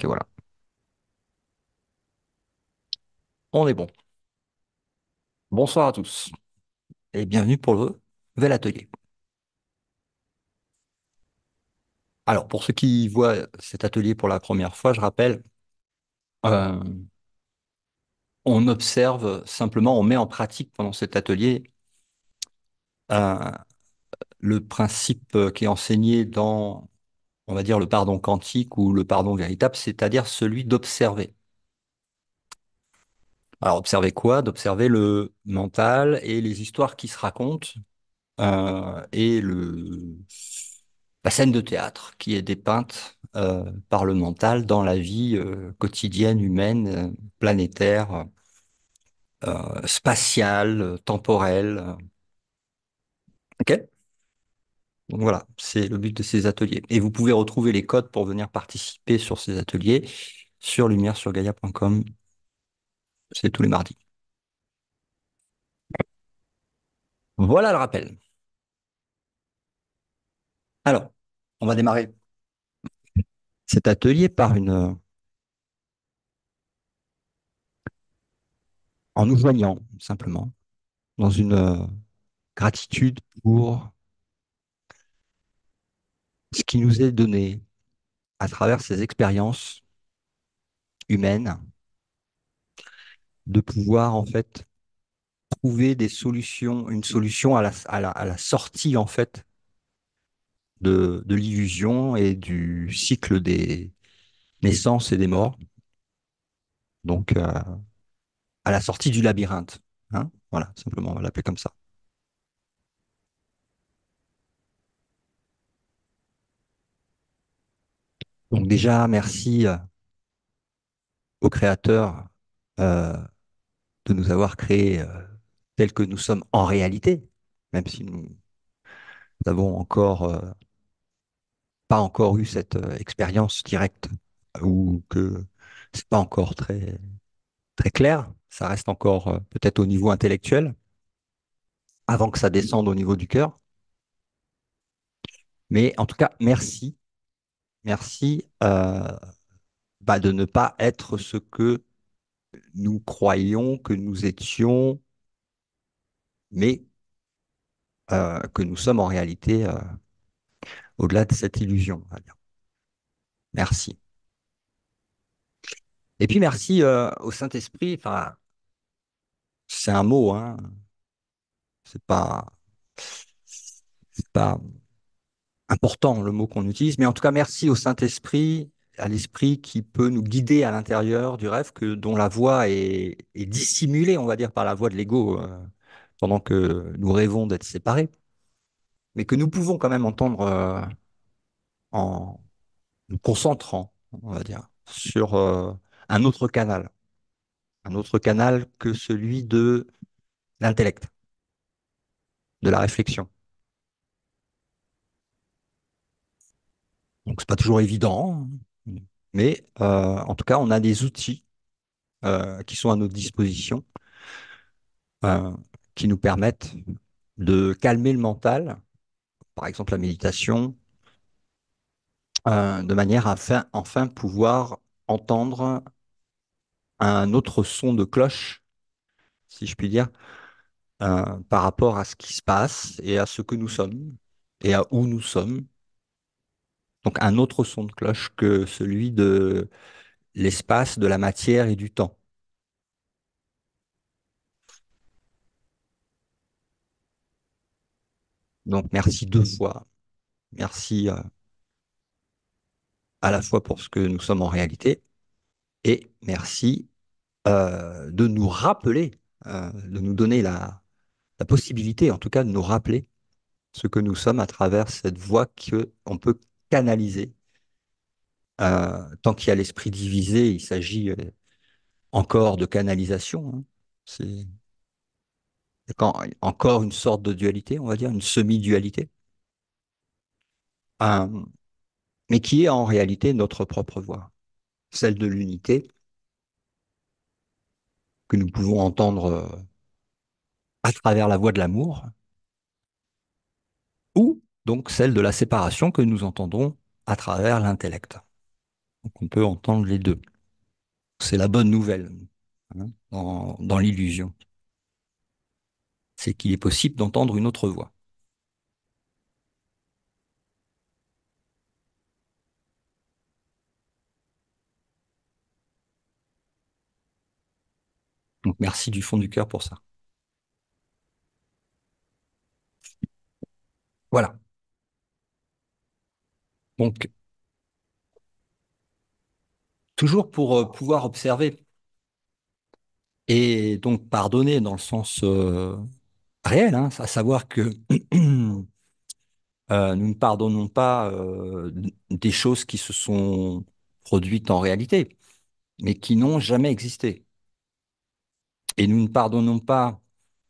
Et voilà. On est bon. Bonsoir à tous et bienvenue pour le nouvel atelier. Alors, pour ceux qui voient cet atelier pour la première fois, je rappelle, euh, on observe simplement, on met en pratique pendant cet atelier euh, le principe qui est enseigné dans, on va dire, le pardon quantique ou le pardon véritable, c'est-à-dire celui d'observer. Alors, observer quoi? D'observer le mental et les histoires qui se racontent et la scène de théâtre qui est dépeinte par le mental dans la vie quotidienne, humaine, planétaire, spatiale, temporelle. OK? Donc voilà, c'est le but de ces ateliers. Et vous pouvez retrouver les codes pour venir participer sur ces ateliers sur lumière-sur-gaia.com. C'est tous les mardis. Voilà le rappel. Alors, on va démarrer cet atelier par en nous joignant simplement dans une gratitude pour ce qui nous est donné à travers ces expériences humaines, de pouvoir en fait trouver des solutions, une solution à la sortie en fait de l'illusion et du cycle des naissances et des morts, donc à la sortie du labyrinthe. Hein, voilà, simplement, on va l'appeler comme ça. Donc déjà, merci aux créateurs euh, de nous avoir créés tels que nous sommes en réalité, même si nous avons encore pas encore eu cette expérience directe ou que c'est pas encore très clair. Ça reste encore peut-être au niveau intellectuel avant que ça descende au niveau du cœur. Mais en tout cas, merci, merci de ne pas être ce que nous croyons que nous étions, mais que nous sommes en réalité au-delà de cette illusion, on va dire. Merci. Et puis merci au Saint-Esprit. Enfin, c'est un mot, hein. C'est pas, c'est pas important le mot qu'on utilise, mais en tout cas, merci au Saint-Esprit, à l'Esprit qui peut nous guider à l'intérieur du rêve, dont la voix est dissimulée, on va dire, par la voix de l'ego, pendant que nous rêvons d'être séparés, mais que nous pouvons quand même entendre en nous concentrant, on va dire, sur un un autre canal que celui de l'intellect, de la réflexion. Donc, c'est pas toujours évident, hein, mais en tout cas, on a des outils qui sont à notre disposition, euh, qui nous permettent de calmer le mental, par exemple la méditation, de manière à enfin pouvoir entendre un autre son de cloche, si je puis dire, par rapport à ce qui se passe et à ce que nous sommes et à où nous sommes. Donc un autre son de cloche que celui de l'espace, de la matière et du temps. Donc merci deux fois. Merci à la fois pour ce que nous sommes en réalité et merci de nous rappeler, de nous donner la possibilité, en tout cas, de nous rappeler ce que nous sommes à travers cette voix qu'on peut canaliser. Tant qu'il y a l'esprit divisé, il s'agit encore de canalisation, hein. C'est encore une sorte de dualité, on va dire, une semi-dualité, euh, mais qui est en réalité notre propre voix, celle de l'unité que nous pouvons entendre à travers la voix de l'amour, ou donc celle de la séparation que nous entendrons à travers l'intellect. Donc on peut entendre les deux. C'est la bonne nouvelle, hein, dans l'illusion. C'est qu'il est possible d'entendre une autre voix. Donc merci du fond du cœur pour ça. Voilà. Donc toujours pour pouvoir observer et donc pardonner dans le sens réel, hein, à savoir que nous ne pardonnons pas des choses qui se sont produites en réalité, mais qui n'ont jamais existé. Et nous ne pardonnons pas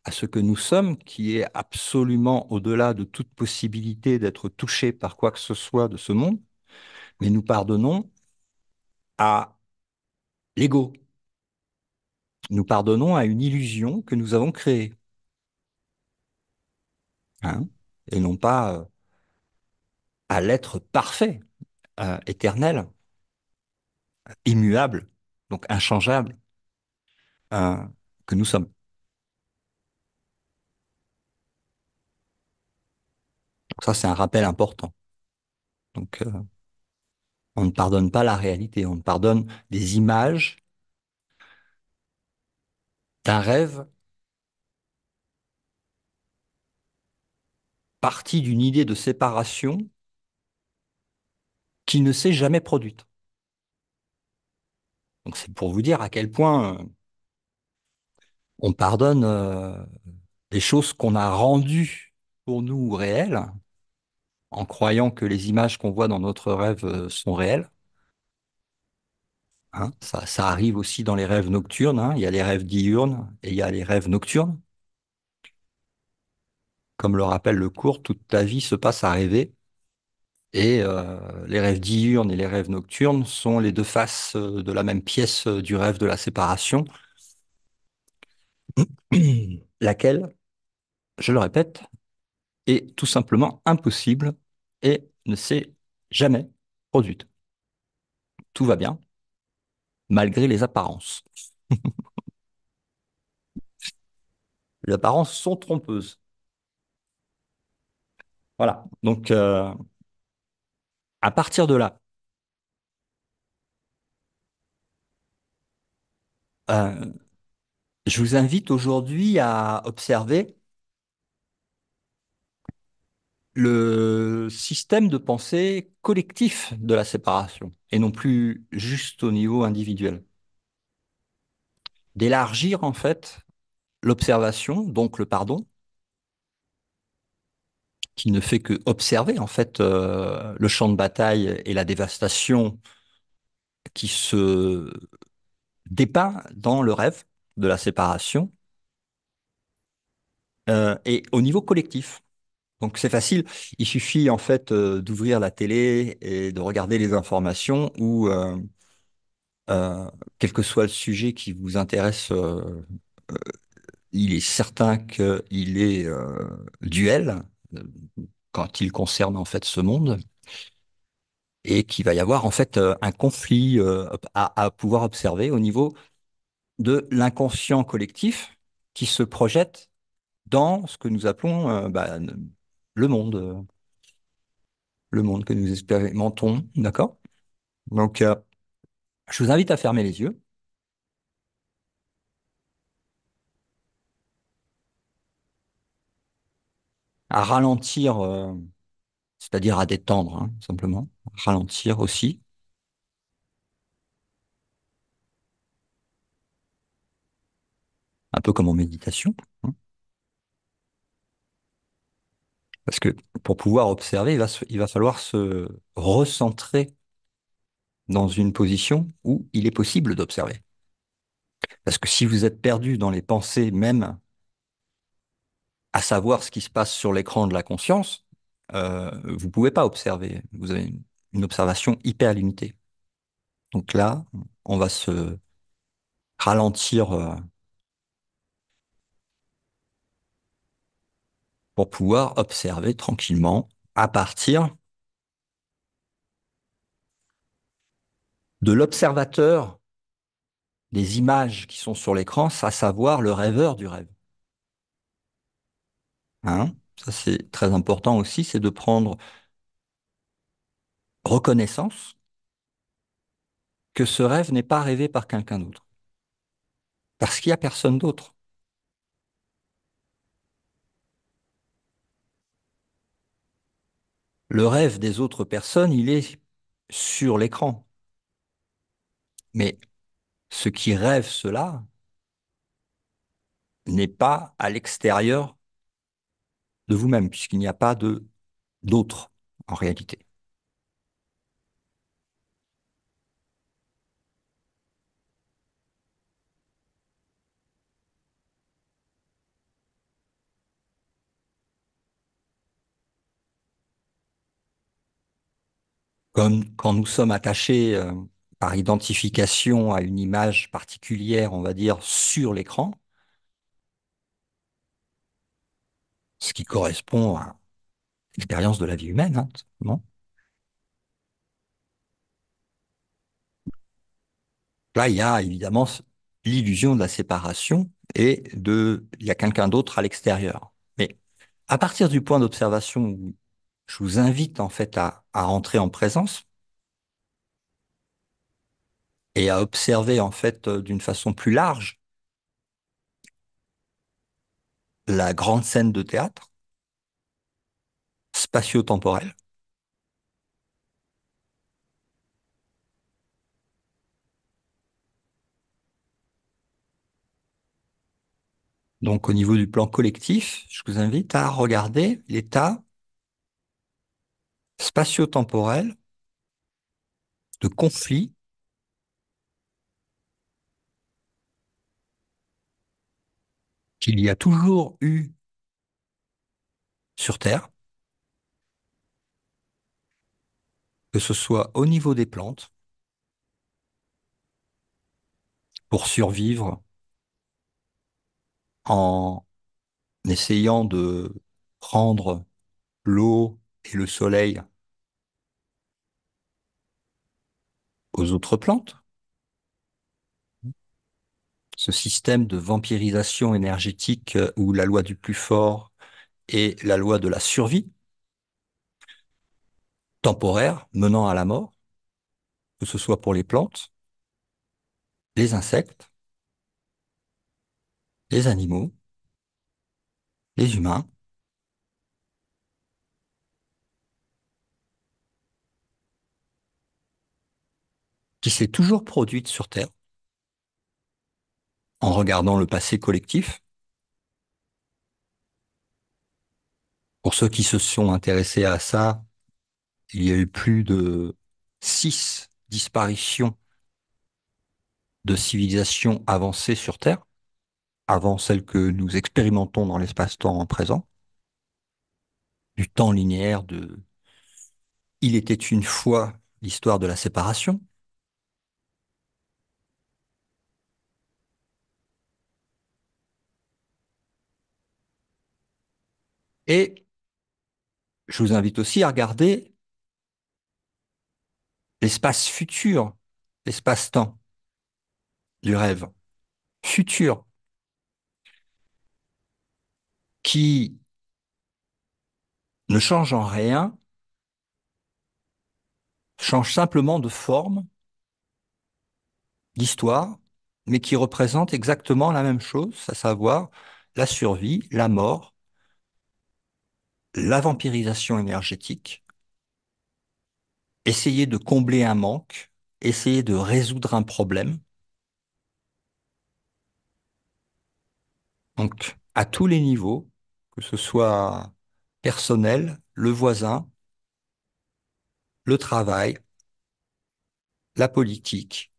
à ce que nous sommes, qui est absolument au-delà de toute possibilité d'être touché par quoi que ce soit de ce monde, mais nous pardonnons à l'ego. Nous pardonnons à une illusion que nous avons créée, hein, et non pas à l'être parfait, éternel, immuable, donc inchangeable, euh, que nous sommes. Donc ça, c'est un rappel important. Donc, on ne pardonne pas la réalité, on pardonne des images d'un rêve parti d'une idée de séparation qui ne s'est jamais produite. Donc c'est pour vous dire à quel point on pardonne des choses qu'on a rendues pour nous réelles, en croyant que les images qu'on voit dans notre rêve sont réelles. Hein. Ça arrive aussi dans les rêves nocturnes, hein. Il y a les rêves diurnes et il y a les rêves nocturnes. Comme le rappelle le cours, toute ta vie se passe à rêver. Et les rêves diurnes et les rêves nocturnes sont les deux faces de la même pièce du rêve de la séparation, laquelle, je le répète, est tout simplement impossible et ne s'est jamais produite. Tout va bien, malgré les apparences. Les apparences sont trompeuses. Voilà. Donc, à partir de là, euh, je vous invite aujourd'hui à observer le système de pensée collectif de la séparation et non plus juste au niveau individuel. D'élargir en fait l'observation, donc le pardon, qui ne fait que observer en fait le champ de bataille et la dévastation qui se dépeint dans le rêve de la séparation et au niveau collectif. Donc c'est facile, il suffit en fait d'ouvrir la télé et de regarder les informations ou euh, quel que soit le sujet qui vous intéresse, il est certain qu'il est duel euh, quand il concerne en fait ce monde et qu'il va y avoir en fait un conflit à pouvoir observer au niveau de l'inconscient collectif qui se projette dans ce que nous appelons le monde, euh, le monde que nous expérimentons, d'accord? Donc, je vous invite à fermer les yeux, à ralentir, c'est-à-dire à détendre, hein, simplement, ralentir aussi, un peu comme en méditation, hein, parce que pour pouvoir observer, il va falloir se recentrer dans une position où il est possible d'observer. Parce que si vous êtes perdu dans les pensées même, à savoir ce qui se passe sur l'écran de la conscience, vous pouvez pas observer. Vous avez une observation hyper limitée. Donc là, on va se ralentir pour pouvoir observer tranquillement à partir de l'observateur des images qui sont sur l'écran, à savoir le rêveur du rêve. Hein? Ça, c'est très important aussi, c'est de prendre reconnaissance que ce rêve n'est pas rêvé par quelqu'un d'autre. Parce qu'il n'y a personne d'autre. Le rêve des autres personnes, il est sur l'écran. Mais ce qui rêve cela n'est pas à l'extérieur de vous-même, puisqu'il n'y a pas de d'autre en réalité. Comme quand nous sommes attachés par identification à une image particulière, on va dire, sur l'écran, ce qui correspond à l'expérience de la vie humaine, hein, tout simplement. Là, il y a évidemment l'illusion de la séparation et il y a quelqu'un d'autre à l'extérieur. Mais à partir du point d'observation où je vous invite en fait à rentrer en présence et à observer en fait d'une façon plus large la grande scène de théâtre spatio-temporelle. Donc au niveau du plan collectif, je vous invite à regarder l'état spatio-temporel de conflit qu'il y a toujours eu sur Terre, que ce soit au niveau des plantes, pour survivre en essayant de prendre l'eau et le soleil aux autres plantes. Ce système de vampirisation énergétique où la loi du plus fort est la loi de la survie temporaire menant à la mort, que ce soit pour les plantes, les insectes, les animaux, les humains, qui s'est toujours produite sur Terre en regardant le passé collectif. Pour ceux qui se sont intéressés à ça, il y a eu plus de 6 disparitions de civilisations avancées sur Terre, avant celles que nous expérimentons dans l'espace-temps en présent, du temps linéaire de Il était une fois l'histoire de la séparation. Et je vous invite aussi à regarder l'espace futur, l'espace-temps du rêve futur, qui ne change en rien, change simplement de forme, d'histoire, mais qui représente exactement la même chose, à savoir la survie, la mort, la vampirisation énergétique, essayer de combler un manque, essayer de résoudre un problème. Donc, à tous les niveaux, que ce soit personnel, le voisin, le travail, la politique,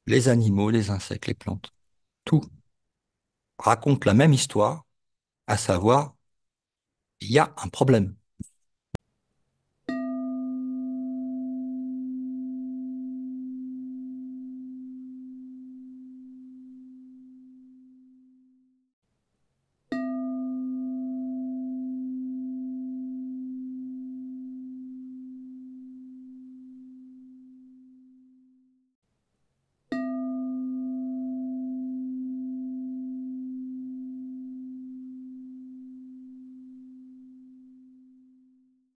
les animaux, les insectes, les plantes, tout raconte la même histoire, à savoir, il y a un problème.